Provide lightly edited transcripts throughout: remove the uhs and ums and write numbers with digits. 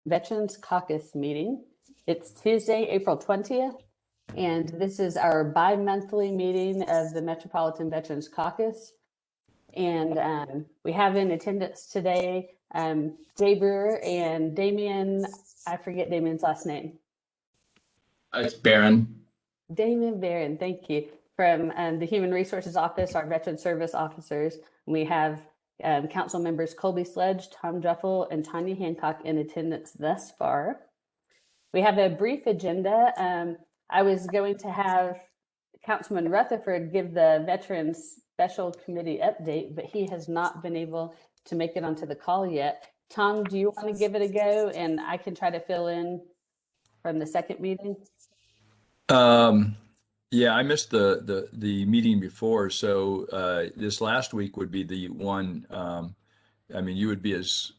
Veterans Caucus meeting. It's Tuesday, April 20th, and this is our bi-monthly meeting of the Metropolitan Veterans Caucus. And we have in attendance today Jay Brewer and Damian, I forget Damian's last name. It's Barron. Damon Barron, thank you. From the Human Resources Office, our Veteran Service Officers. We have Council members Colby Sledge, Tom Druffel, and Tanya Hancock in attendance thus far. We have a brief agenda. I was going to have Councilman Rutherford give the Veterans Special Committee update, but he has not been able to make it onto the call yet. Tom, do you want to give it a go, and I can try to fill in from the second meeting? Yeah, I missed the meeting before, so this last week would be the one. I mean, you would be as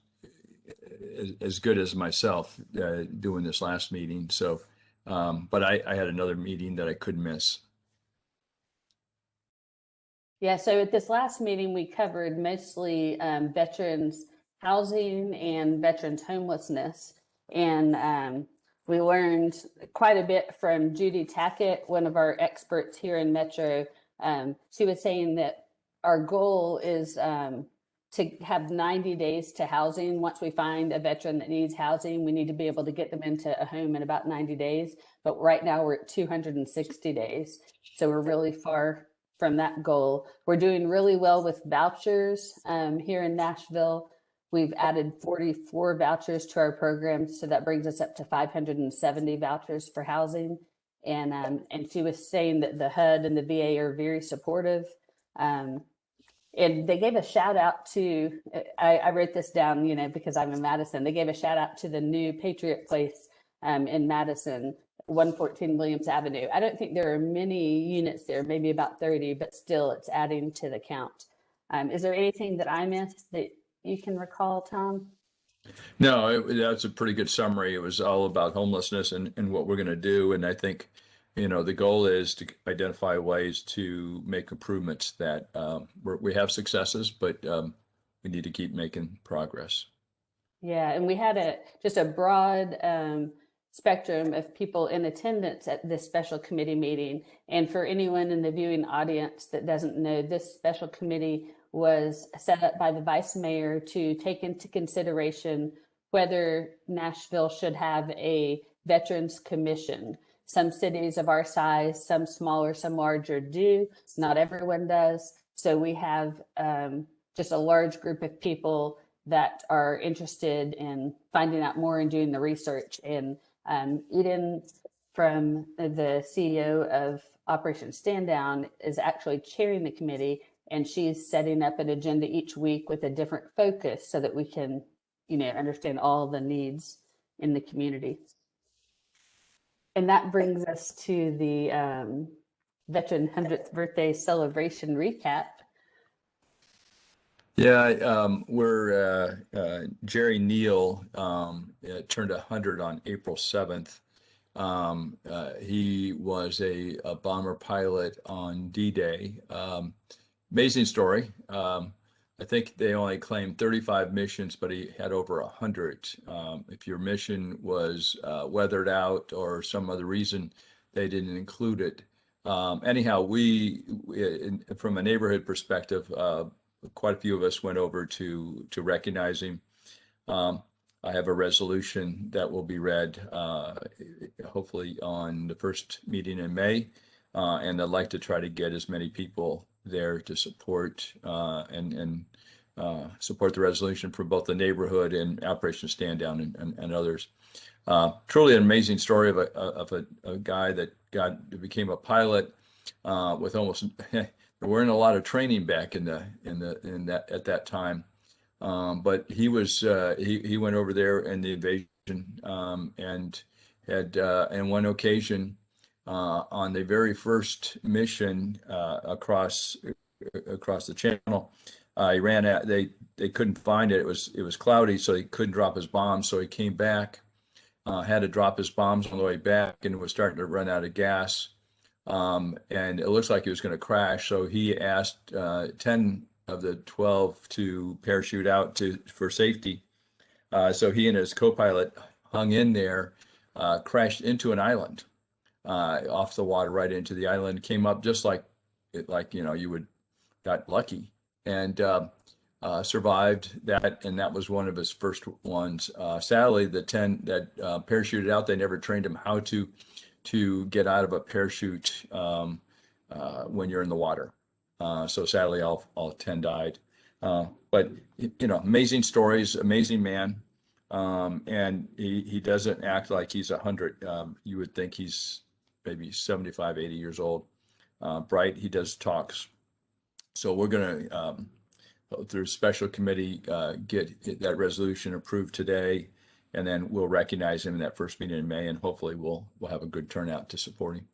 good as myself doing this last meeting. So, but I had another meeting that I couldn't miss. Yeah, so at this last meeting, we covered mostly veterans housing and veterans homelessness. And we learned quite a bit from Judy Tackett, one of our experts here in Metro. She was saying that our goal is to have 90 days to housing. Once we find a veteran that needs housing, we need to be able to get them into a home in about 90 days. But right now we're at 260 days. So we're really far from that goal. We're doing really well with vouchers here in Nashville. We've added 44 vouchers to our program, so that brings us up to 570 vouchers for housing. And she was saying that the HUD and the VA are very supportive. And they gave a shout out to, I wrote this down, you know, because I'm in Madison. They gave a shout out to the new Patriot Place in Madison, 114 Williams Avenue. I don't think there are many units there, maybe about 30, but still it's adding to the count. Is there anything that I missed that you can recall, Tom? No, that's a pretty good summary. It was all about homelessness and what we're going to do. And I think, you know, the goal is to identify ways to make improvements that we have successes, but we need to keep making progress. Yeah, and we had just a broad spectrum of people in attendance at this special committee meeting. And for anyone in the viewing audience that doesn't know, this special committee was set up by the vice mayor to take into consideration whether Nashville should have a veterans commission. Some cities of our size, some smaller, some larger do. Not everyone does. So we have just a large group of people that are interested in finding out more and doing the research. And Eden from the CEO of Operation Stand Down is actually chairing the committee, and she's setting up an agenda each week with a different focus so that we can, you know, understand all the needs in the community. And that brings us to the Veteran 100th birthday celebration recap. Yeah, we're Jerry Neal turned 100 on April 7th. He was a bomber pilot on D-Day. Amazing story. I think they only claimed 35 missions, but he had over 100. If your mission was weathered out or some other reason, they didn't include it. Anyhow, from a neighborhood perspective, quite a few of us went over to recognize him. I have a resolution that will be read hopefully on the first meeting in May, and I'd like to try to get as many people there to support and support the resolution for both the neighborhood and Operation Stand Down and others. Truly an amazing story of a guy that became a pilot with almost. There weren't a lot of training back at that time, but he went over there in the invasion and had on one occasion on the very first mission across the channel, he ran out. They couldn't find it. It was cloudy, so he couldn't drop his bombs. So he came back, had to drop his bombs on the way back, and was starting to run out of gas. And it looks like he was going to crash. So he asked 10 of the 12 to parachute out for safety. So he and his co-pilot hung in there, crashed into an island, off the water, right into the island, came up just like you would, got lucky, and survived that, and that was one of his first ones. Sadly, the 10 that parachuted out, they never trained him how to get out of a parachute when you're in the water. So sadly, all 10 died. But amazing stories, amazing man, and he doesn't act like he's 100. You would think he's maybe 75, 80 years old. Bright. He does talks. So we're going to, through special committee, get that resolution approved today, and then we'll recognize him in that first meeting in May, and hopefully we'll have a good turnout to support him.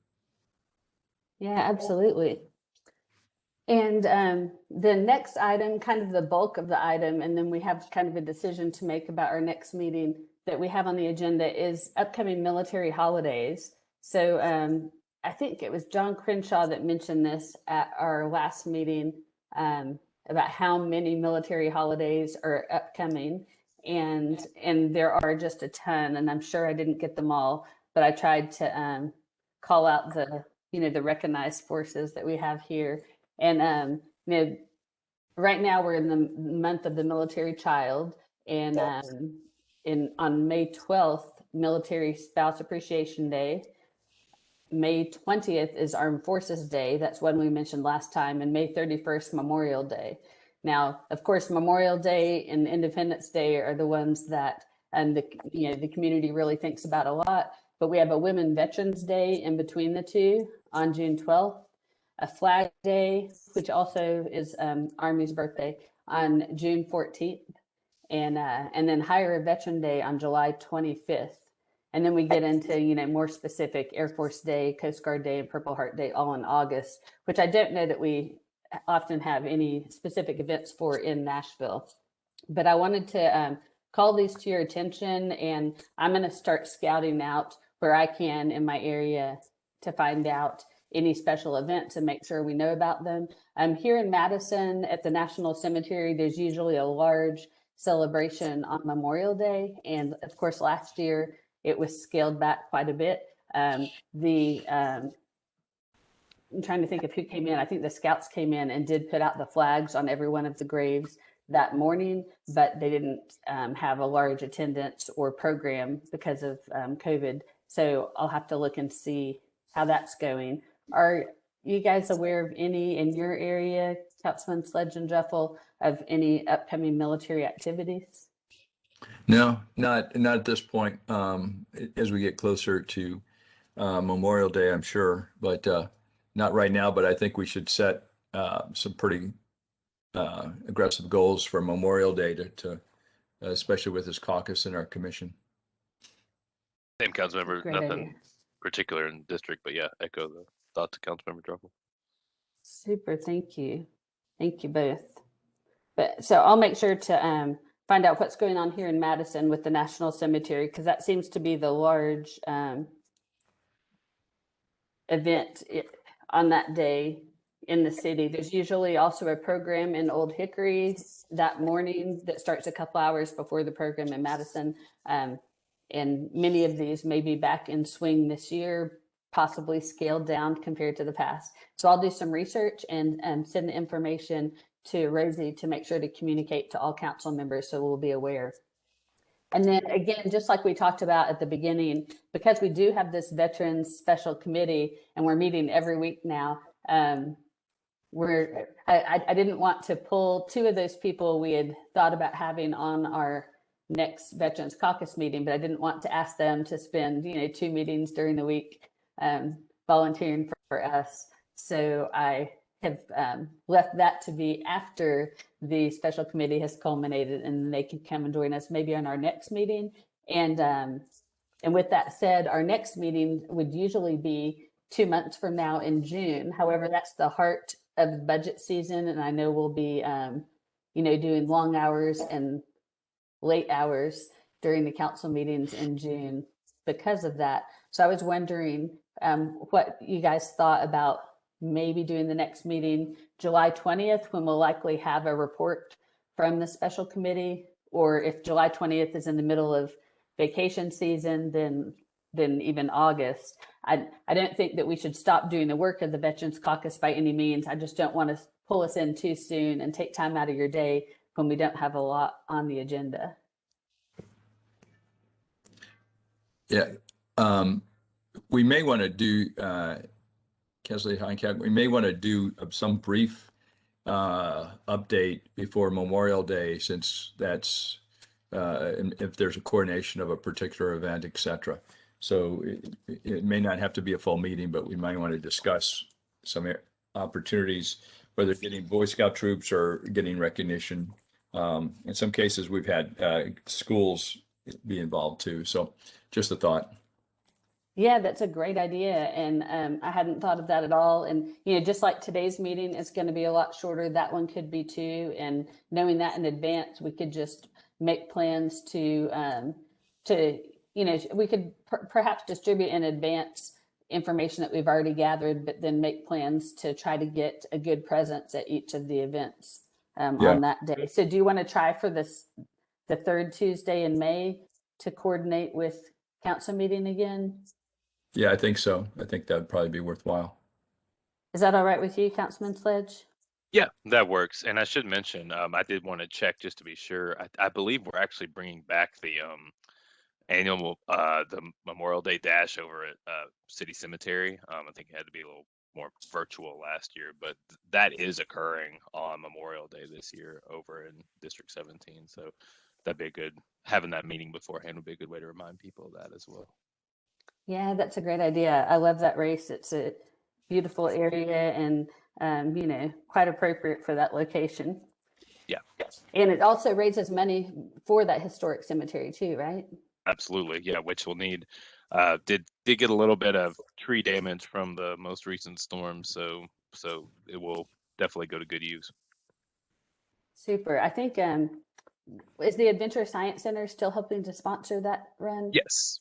Yeah, absolutely. And the next item, kind of the bulk of the item, and then we have kind of a decision to make about our next meeting that we have on the agenda, is upcoming military holidays. So I think it was John Crenshaw that mentioned this at our last meeting, about how many military holidays are upcoming. And there are just a ton, and I'm sure I didn't get them all, but I tried to call out the recognized forces that we have here. And right now we're in the month of the military child, and on May 12th, Military Spouse Appreciation Day. May 20th is Armed Forces Day. That's one we mentioned last time, and May 31st, Memorial Day. Now, of course, Memorial Day and Independence Day are the ones that the community really thinks about a lot. But we have a Women Veterans Day in between the two on June 12th. A Flag Day, which also is Army's birthday, on June 14th, and then Hire a Veteran Day on July 25th. And then we get into, more specific Air Force Day, Coast Guard Day, and Purple Heart Day all in August, which I don't know that we often have any specific events for in Nashville. But I wanted to call these to your attention, and I'm going to start scouting out where I can in my area to find out any special events and make sure we know about them. Here in Madison at the National Cemetery, there's usually a large celebration on Memorial Day. And of course, last year it was scaled back quite a bit. I'm trying to think of who came in. I think the Scouts came in and did put out the flags on every one of the graves that morning, but they didn't have a large attendance or program because of COVID. So I'll have to look and see how that's going. Are you guys aware of any in your area, Councilman Sledge and Jeffel, of any upcoming military activities? No, not at this point. As we get closer to Memorial Day, I'm sure, but not right now. But I think we should set some pretty aggressive goals for Memorial Day to especially with this caucus and our commission. Same, Councilmember. Great Nothing idea. particular in district, but yeah, echo the thoughts of Councilmember Druffel. Super, thank you. Thank you both. But so I'll make sure to find out what's going on here in Madison with the National Cemetery, because that seems to be the large event on that day in the city. There's usually also a program in Old Hickory that morning that starts a couple hours before the program in Madison. And many of these may be back in swing this year, possibly scaled down compared to the past. So I'll do some research and send the information to Rosie to make sure to communicate to all council members so we'll be aware. And then again, just like we talked about at the beginning, because we do have this Veterans Special Committee and we're meeting every week now, I didn't want to pull two of those people we had thought about having on our next Veterans Caucus meeting, but I didn't want to ask them to spend 2 meetings during the week volunteering for us. So I have left that to be after the special committee has culminated, and they can come and join us maybe on our next meeting. And with that said, our next meeting would usually be 2 months from now in June. However, that's the heart of the budget season, and I know we'll be doing long hours and late hours during the council meetings in June because of that. So I was wondering what you guys thought about maybe doing the next meeting July 20th, when we'll likely have a report from the special committee, or if July 20th is in the middle of vacation season than even August. I don't think that we should stop doing the work of the Veterans Caucus by any means. I just don't want to pull us in too soon and take time out of your day when we don't have a lot on the agenda. Yeah. We may want to do, Kesley Heinkamp, we may want to do some brief update before Memorial Day, since that's, if there's a coordination of a particular event, et cetera. So it may not have to be a full meeting, but we might want to discuss some opportunities, whether getting Boy Scout troops or getting recognition. In some cases, we've had schools be involved too. So just a thought. Yeah, that's a great idea. And I hadn't thought of that at all. And, just like today's meeting is going to be a lot shorter, that one could be too. And knowing that in advance, we could just make plans to we could perhaps distribute in advance information that we've already gathered, but then make plans to try to get a good presence at each of the events on that day. So do you want to try for the third Tuesday in May to coordinate with council meeting again? Yeah, I think so. I think that'd probably be worthwhile. Is that all right with you, Councilman Sledge? Yeah, that works. And I should mention, I did want to check just to be sure. I believe we're actually bringing back the annual the Memorial Day Dash over at City Cemetery. I think it had to be a little more virtual last year, but that is occurring on Memorial Day this year over in District 17. So that'd be a good, having that meeting beforehand would be a good way to remind people of that as well. Yeah, that's a great idea. I love that race. It's a beautiful area and, quite appropriate for that location. Yeah. And it also raises money for that historic cemetery too, right? Absolutely. Yeah, which we'll need. Did get a little bit of tree damage from the most recent storm, so it will definitely go to good use. Super. I think is the Adventure Science Center still helping to sponsor that run? Yes.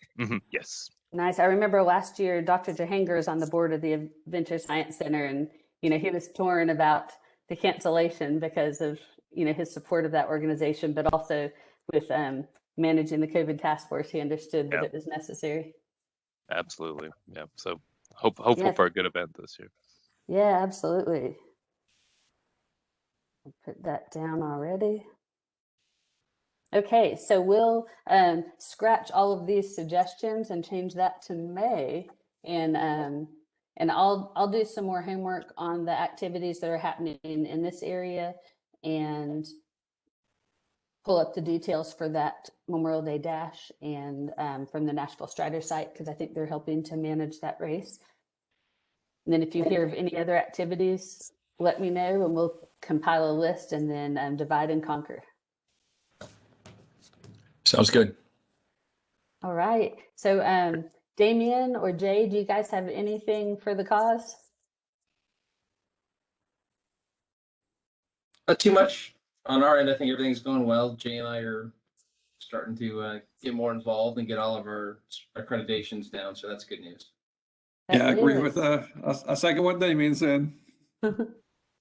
Yes. Nice. I remember last year, Dr. Jahanger is on the board of the Adventure Science Center, and he was torn about the cancellation because of his support of that organization, but also with managing the COVID task force, he understood that it was necessary. Absolutely. Yeah. So hopeful for a good event this year. Yeah, absolutely. I'll put that down already. Okay, so we'll scratch all of these suggestions and change that to May, and I'll do some more homework on the activities that are happening in this area and pull up the details for that Memorial Day Dash and from the Nashville Strider site, because I think they're helping to manage that race. And then if you hear of any other activities, let me know and we'll compile a list and then divide and conquer. Sounds good. All right. So Damien or Jay, do you guys have anything for the cause? Not too much on our end. I think everything's going well. Jay and I are starting to get more involved and get all of our accreditations down. So that's good news. Yeah, I agree with I second what Damien said.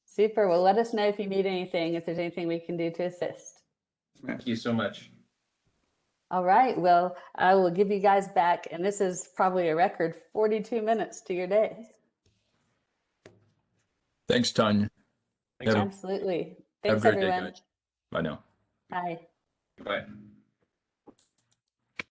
Super. Well, let us know if you need anything, if there's anything we can do to assist. Thank you so much. All right. Well, I will give you guys back, and this is probably a record 42 minutes to your day. Thanks, Tanya. Thanks. Absolutely. Have a Thanks, great day, everyone. guys. Bye now. Bye. Bye.